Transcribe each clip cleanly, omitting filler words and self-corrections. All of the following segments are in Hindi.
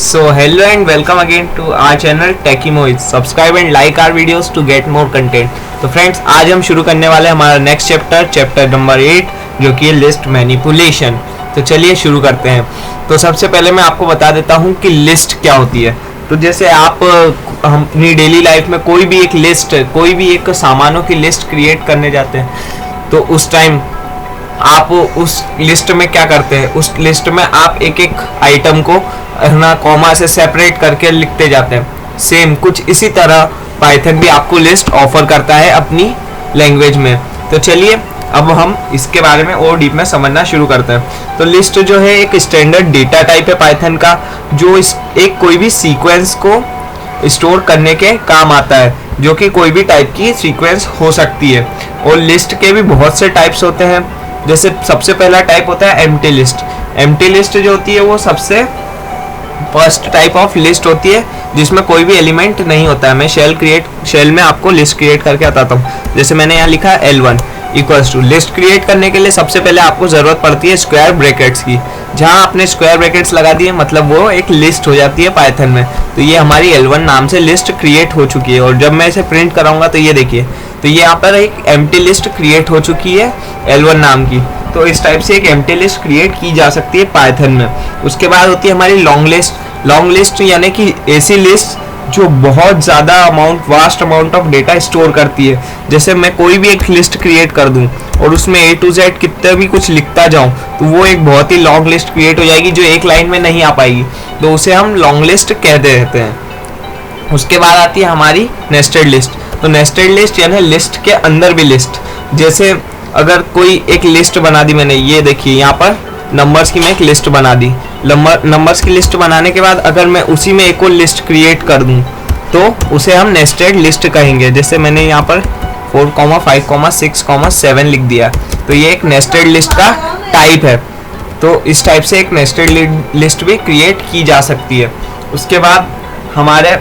So hello and welcome again to our channel Techie Mohiz. Subscribe and like our videos to get more content. तो फ्रेंड्स आज हम शुरू करने वाले हैं हमारा नेक्स्ट चैप्टर नंबर 8 जो कि है लिस्ट मैनिपुलेशन। तो चलिए शुरू करते हैं। तो सबसे पहले मैं आपको बता देता हूँ कि लिस्ट क्या होती है। तो जैसे आप हम अपनी डेली लाइफ में कोई भी एक लिस्ट, कोई भी एक सामानों की लिस्ट क्रिएट करने जाते हैं तो उस टाइम आप उस लिस्ट में क्या करते हैं, उस लिस्ट में आप एक एक आइटम को ना कॉमा से सेपरेट करके लिखते जाते हैं। सेम कुछ इसी तरह पाइथन भी आपको लिस्ट ऑफर करता है अपनी लैंग्वेज में। तो चलिए अब हम इसके बारे में और डीप में समझना शुरू करते हैं। तो लिस्ट जो है एक स्टैंडर्ड डेटा टाइप है पाइथन का, जो इस एक कोई भी सीक्वेंस को स्टोर करने के काम आता है, जो कि कोई भी टाइप की सीक्वेंस हो सकती है। और लिस्ट के भी बहुत से टाइप्स होते हैं। जैसे सबसे पहला टाइप होता है एम्प्टी लिस्ट। एम्प्टी लिस्ट जो होती है वो सबसे फर्स्ट टाइप ऑफ लिस्ट होती है जिसमें कोई भी एलिमेंट नहीं होता है। मैं शेल में आपको लिस्ट क्रिएट करके बताता हूँ। जैसे मैंने यहाँ लिखा है L1 equals to, list create करने के लिए सबसे पहले आपको ज़रूरत पड़ती है स्क्वायर ब्रैकेट्स की। जहाँ आपने स्क्वायर ब्रैकेट्स लगा दिए मतलब वो एक लिस्ट हो जाती है पाइथन में। तो ये हमारी L1 नाम से लिस्ट क्रिएट हो चुकी है। और जब मैं इसे प्रिंट कराऊंगा तो ये देखिए, तो ये यहाँ पर एक एम्प्टी लिस्ट क्रिएट हो चुकी है L1 नाम की। तो इस टाइप से एक एम्प्टी लिस्ट क्रिएट की जा सकती है पाइथन में। उसके बाद होती है हमारी लॉन्ग लिस्ट। लॉन्ग लिस्ट यानी कि ऐसी लिस्ट जो बहुत ज़्यादा vast amount of data store करती है। जैसे मैं कोई भी एक लिस्ट क्रिएट कर दूं और उसमें A to Z कितना भी कुछ लिखता जाऊं तो वो एक बहुत ही लॉन्ग लिस्ट क्रिएट हो जाएगी जो एक लाइन में नहीं आ पाएगी। तो उसे हम लॉन्ग लिस्ट कहते रहते हैं। उसके बाद आती है हमारी नेस्टेड लिस्ट। तो नेस्टेड लिस्ट यानी लिस्ट के अंदर भी लिस्ट। जैसे अगर कोई एक लिस्ट बना दी मैंने, ये देखिए यहाँ पर नंबर्स की मैं एक लिस्ट बना दी। नंबर्स की लिस्ट बनाने के बाद अगर मैं उसी में एक और लिस्ट क्रिएट कर दूं तो उसे हम नेस्टेड लिस्ट कहेंगे। जैसे मैंने यहाँ पर 4, 5, 6, 7 लिख दिया, तो ये एक नेस्टेड लिस्ट का टाइप है। तो इस टाइप से एक नेस्टेड लिस्ट भी क्रिएट की जा सकती है। उसके बाद हमारे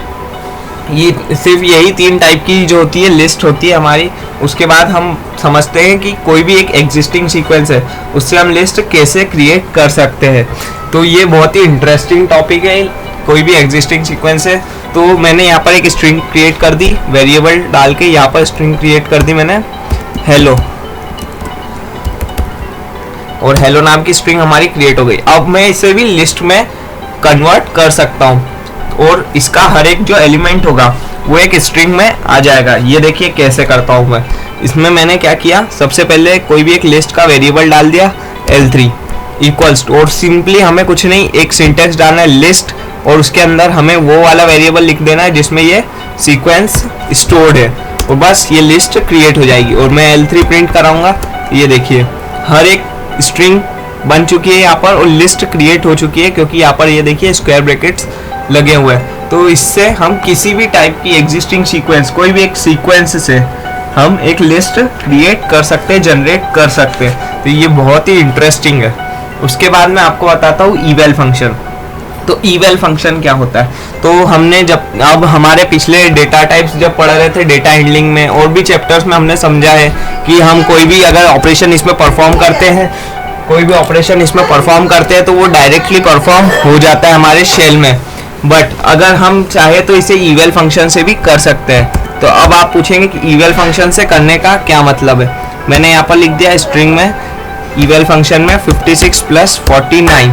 ये सिर्फ यही 3 टाइप की जो होती है लिस्ट होती है हमारी। उसके बाद हम समझते हैं कि कोई भी एक एग्जिस्टिंग सीक्वेंस है उससे हम लिस्ट कैसे क्रिएट कर सकते हैं। तो ये बहुत ही इंटरेस्टिंग टॉपिक है। कोई भी एग्जिस्टिंग सीक्वेंस है तो मैंने यहाँ पर एक स्ट्रिंग क्रिएट कर दी, वेरिएबल डाल के यहाँ पर स्ट्रिंग क्रिएट कर दी मैंने हेलो, और हेलो नाम की स्ट्रिंग हमारी क्रिएट हो गई। अब मैं इसे भी लिस्ट में कन्वर्ट कर सकता हूँ और इसका हर एक जो एलिमेंट होगा वो एक स्ट्रिंग में आ जाएगा। ये देखिए कैसे करता हूँ मैं। इसमें मैंने क्या किया, सबसे पहले कोई भी एक लिस्ट का वेरिएबल डाल दिया L3 इक्वल्स टू, और सिंपली हमें कुछ नहीं एक सिंटेक्स डालना है लिस्ट, और उसके अंदर हमें वो वाला वेरिएबल लिख देना है जिसमें ये सीक्वेंस स्टोर्ड है, और बस ये लिस्ट क्रिएट हो जाएगी। और मैं L3 प्रिंट कराऊंगा, ये देखिए हर एक स्ट्रिंग बन चुकी है यहाँ पर और लिस्ट क्रिएट हो चुकी है, क्योंकि यहाँ पर ये देखिए स्क्वायर ब्रैकेट्स लगे हुए हैं। तो इससे हम किसी भी टाइप की एग्जिस्टिंग सीक्वेंस, कोई भी एक सीक्वेंस से हम एक लिस्ट क्रिएट कर सकते हैं, जनरेट कर सकते हैं। तो ये बहुत ही इंटरेस्टिंग है। उसके बाद मैं आपको बताता हूँ ईवेल फंक्शन। तो ईवेल फंक्शन क्या होता है, तो हमने जब अब हमारे पिछले डेटा टाइप्स जब पढ़ रहे थे डेटा हैंडलिंग में और भी चैप्टर्स में हमने समझा है कि हम कोई भी अगर ऑपरेशन इसमें परफॉर्म करते हैं, तो वो डायरेक्टली परफॉर्म हो जाता है हमारे शेल में। बट अगर हम चाहे तो इसे ईवेल फंक्शन से भी कर सकते हैं। तो अब आप पूछेंगे कि ईवेल फंक्शन से करने का क्या मतलब है। मैंने यहाँ पर लिख दिया स्ट्रिंग में ईवेल फंक्शन में 56 + 49,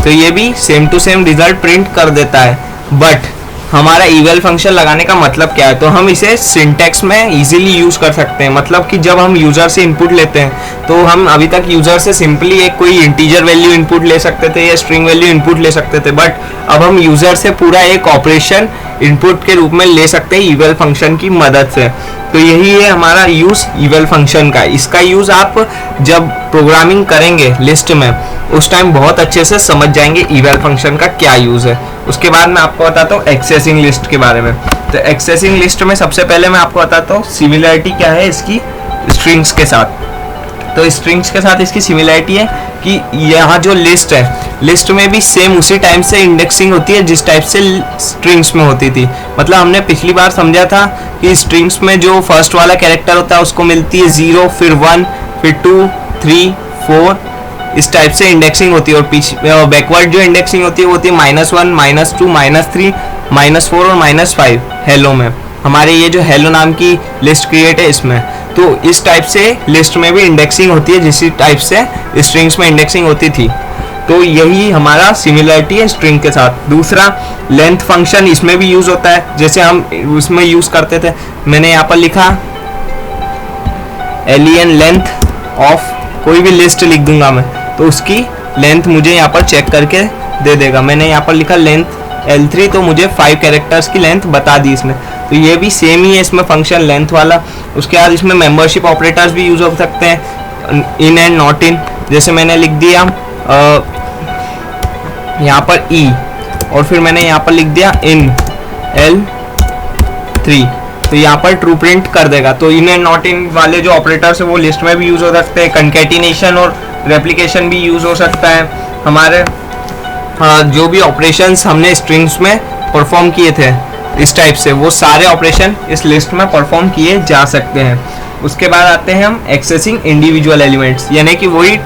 तो ये भी same to same result print कर देता है। बट हमारा ईवेल फंक्शन लगाने का मतलब क्या है, तो हम इसे सिंटैक्स में इजीली यूज़ कर सकते हैं। मतलब कि जब हम यूज़र से इनपुट लेते हैं तो हम अभी तक यूज़र से सिंपली एक कोई इंटीजर वैल्यू इनपुट ले सकते थे या स्ट्रिंग वैल्यू इनपुट ले सकते थे, बट अब हम यूज़र से पूरा एक ऑपरेशन इनपुट के रूप में ले सकते हैं ईवेल फंक्शन की मदद से। तो यही है हमारा यूज़ ईवेल फंक्शन का। इसका यूज़ आप जब प्रोग्रामिंग करेंगे लिस्ट में उस टाइम बहुत अच्छे से समझ जाएंगे ईवेल फंक्शन का क्या यूज़ है। उसके बाद मैं आपको बताता हूँ एक्सेसिंग लिस्ट के बारे में। तो एक्सेसिंग लिस्ट में सबसे पहले मैं आपको बताता हूँ सिमिलरिटी क्या है इसकी स्ट्रिंग्स के साथ। तो स्ट्रिंग्स के साथ इसकी सिमिलरिटी है कि यहाँ जो लिस्ट है, लिस्ट में भी सेम उसी टाइप से इंडेक्सिंग होती है जिस टाइप से स्ट्रिंग्स में होती थी। मतलब हमने पिछली बार समझा था कि स्ट्रिंग्स में जो फर्स्ट वाला कैरेक्टर होता है उसको मिलती है 0, फिर 1, फिर 2, 3, 4 इस टाइप से इंडेक्सिंग होती है, और पीछे बैकवर्ड जो इंडेक्सिंग होती है वो होती है -1, -2, -3, -4 और -5 हेलो में। हमारे ये जो हेलो नाम की लिस्ट क्रिएट है इसमें, तो इस टाइप से लिस्ट में भी इंडेक्सिंग होती है जिस टाइप से स्ट्रिंग्स में इंडेक्सिंग होती थी। तो यही हमारा सिमिलरिटी है स्ट्रिंग के साथ। दूसरा लेंथ फंक्शन इसमें भी यूज होता है, जैसे हम उसमें यूज करते थे। मैंने यहाँ पर लिखा len लेंथ ऑफ कोई भी लिस्ट लिख दूंगा मैं, तो उसकी लेंथ मुझे यहाँ पर चेक करके दे देगा। मैंने यहाँ पर लिखा लेंथ L3, तो मुझे 5 कैरेक्टर्स की लेंथ बता दी इसने। तो ये भी सेम ही है इसमें फंक्शन लेंथ वाला। उसके बाद इसमें मेंबरशिप ऑपरेटर्स भी यूज हो सकते हैं, इन एंड नॉट इन। जैसे मैंने लिख दिया यहाँ पर E, और फिर मैंने यहाँ पर लिख दिया इन L3, तो यहाँ पर ट्रू प्रिंट कर देगा। तो इन एंड नॉट इन वाले जो ऑपरेटर्स है वो लिस्ट में भी यूज हो सकते हैं। कंकैटिनेशन और रेप्लिकेशन भी यूज हो सकता है। हमारे जो भी ऑपरेशंस हमने स्ट्रिंग्स में परफॉर्म किए थे इस टाइप से, वो सारे ऑपरेशन इस लिस्ट में परफॉर्म किए जा सकते हैं। उसके बाद आते हैं हम एक्सेसिंग इंडिविजुअल एलिमेंट्स, यानी कि वही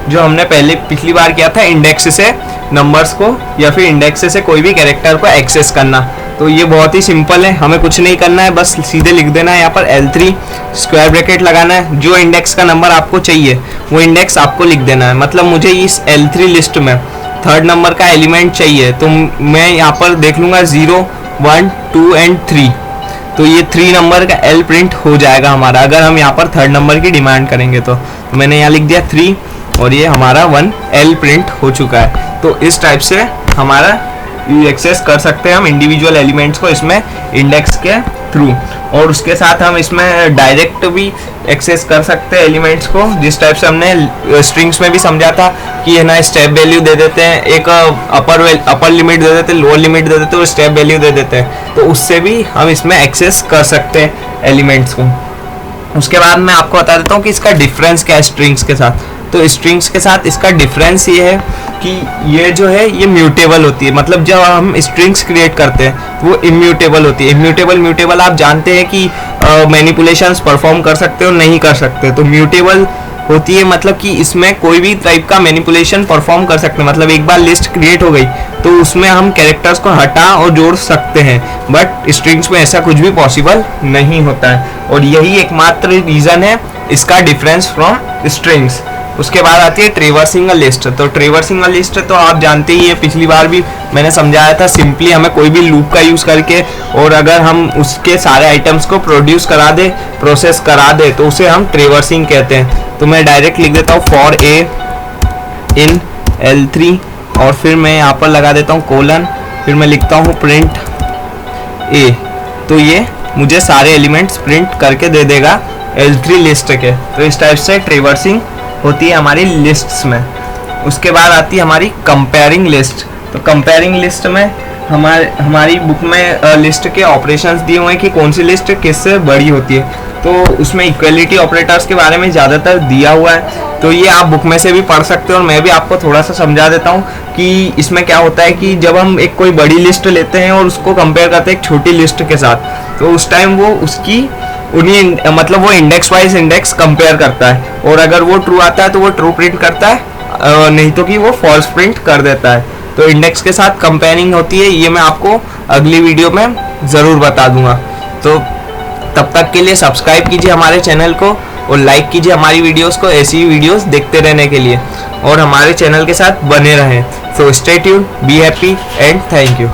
जो हमने पिछली बार किया था, इंडेक्स से नंबर्स को या फिर इंडेक्स से कोई भी कैरेक्टर को एक्सेस करना। तो ये बहुत ही सिंपल है, हमें कुछ नहीं करना है, बस सीधे लिख देना है यहाँ पर L3 स्क्वायर ब्रैकेट लगाना है। जो इंडेक्स का नंबर आपको चाहिए वो इंडेक्स आपको लिख देना है। मतलब मुझे इस L3 लिस्ट में 3rd नंबर का एलिमेंट चाहिए, तो मैं यहाँ पर देख लूँगा 0, 1, 2 एंड 3, तो ये 3 नंबर का L प्रिंट हो जाएगा हमारा, अगर हम यहाँ पर 3rd नंबर की डिमांड करेंगे तो मैंने यहाँ लिख दिया 3, और ये हमारा 1 L प्रिंट हो चुका है। तो इस टाइप से हमारा एक्सेस कर सकते हैं हम इंडिविजुअल एलिमेंट्स को इसमें इंडेक्स के थ्रू। और उसके साथ हम इसमें डायरेक्ट भी एक्सेस कर सकते हैं एलिमेंट्स को, जिस टाइप से हमने स्ट्रिंग्स में भी समझा था कि है ना, स्टेप वैल्यू दे देते हैं, एक अपर लिमिट दे देते हैं, लोअर लिमिट दे देते हैं और स्टेप वैल्यू दे देते हैं, तो उससे भी हम इसमें एक्सेस कर सकते हैं एलिमेंट्स को। उसके बाद मैं आपको बता देता हूँ कि इसका डिफरेंस क्या है स्ट्रिंग्स के साथ। तो स्ट्रिंग्स के साथ इसका डिफरेंस ये है कि ये जो है ये म्यूटेबल होती है। मतलब जब हम स्ट्रिंग्स क्रिएट करते हैं वो इम्यूटेबल होती है। म्यूटेबल आप जानते हैं कि मैनिपुलेशंस परफॉर्म कर सकते हो, नहीं कर सकते। तो म्यूटेबल होती है मतलब कि इसमें कोई भी टाइप का मैनिपुलेशन परफॉर्म कर सकते हैं। मतलब एक बार लिस्ट क्रिएट हो गई तो उसमें हम कैरेक्टर्स को हटा और जोड़ सकते हैं, बट स्ट्रिंग्स में ऐसा कुछ भी पॉसिबल नहीं होता है। और यही एकमात्र रीज़न है इसका डिफरेंस फ्रॉम स्ट्रिंग्स। उसके बाद आती है ट्रेवर्सिंग अ लिस्ट। तो ट्रेवर्सिंग अ लिस्ट तो आप जानते ही है, पिछली बार भी मैंने समझाया था। सिंपली हमें कोई भी लूप का यूज़ करके और अगर हम उसके सारे आइटम्स को प्रोसेस करा दे तो उसे हम ट्रेवर्सिंग कहते हैं। तो मैं डायरेक्ट लिख देता हूँ फॉर ए इन L3, और फिर मैं यहाँ पर लगा देता हूँ कोलन, फिर मैं लिखता हूँ प्रिंट ए। तो ये मुझे सारे एलिमेंट्स प्रिंट करके दे देगा L3 लिस्ट के। तो इस टाइप से ट्रेवर्सिंग होती है हमारी लिस्ट्स में। उसके बाद आती है हमारी कंपेयरिंग लिस्ट। तो कंपेयरिंग लिस्ट में हमारी बुक में लिस्ट के ऑपरेशंस दिए हुए हैं कि कौन सी लिस्ट किससे बड़ी होती है। तो उसमें इक्वलिटी ऑपरेटर्स के बारे में ज़्यादातर दिया हुआ है, तो ये आप बुक में से भी पढ़ सकते हो। और मैं भी आपको थोड़ा सा समझा देता हूँ कि इसमें क्या होता है कि जब हम एक कोई बड़ी लिस्ट लेते हैं और उसको कंपेयर करते हैं एक छोटी लिस्ट के साथ, तो उस टाइम वो उसकी मतलब वो इंडेक्स वाइज इंडेक्स कंपेयर करता है, और अगर वो ट्रू आता है तो वो ट्रू प्रिंट करता है, नहीं तो कि वो फॉल्स प्रिंट कर देता है। तो इंडेक्स के साथ कंपेयरिंग होती है, ये मैं आपको अगली वीडियो में ज़रूर बता दूंगा। तो तब तक के लिए सब्सक्राइब कीजिए हमारे चैनल को और लाइक कीजिए हमारी वीडियोस को, ऐसी ही वीडियोस देखते रहने के लिए, और हमारे चैनल के साथ बने रहें। So stay tuned, be happy and thank you.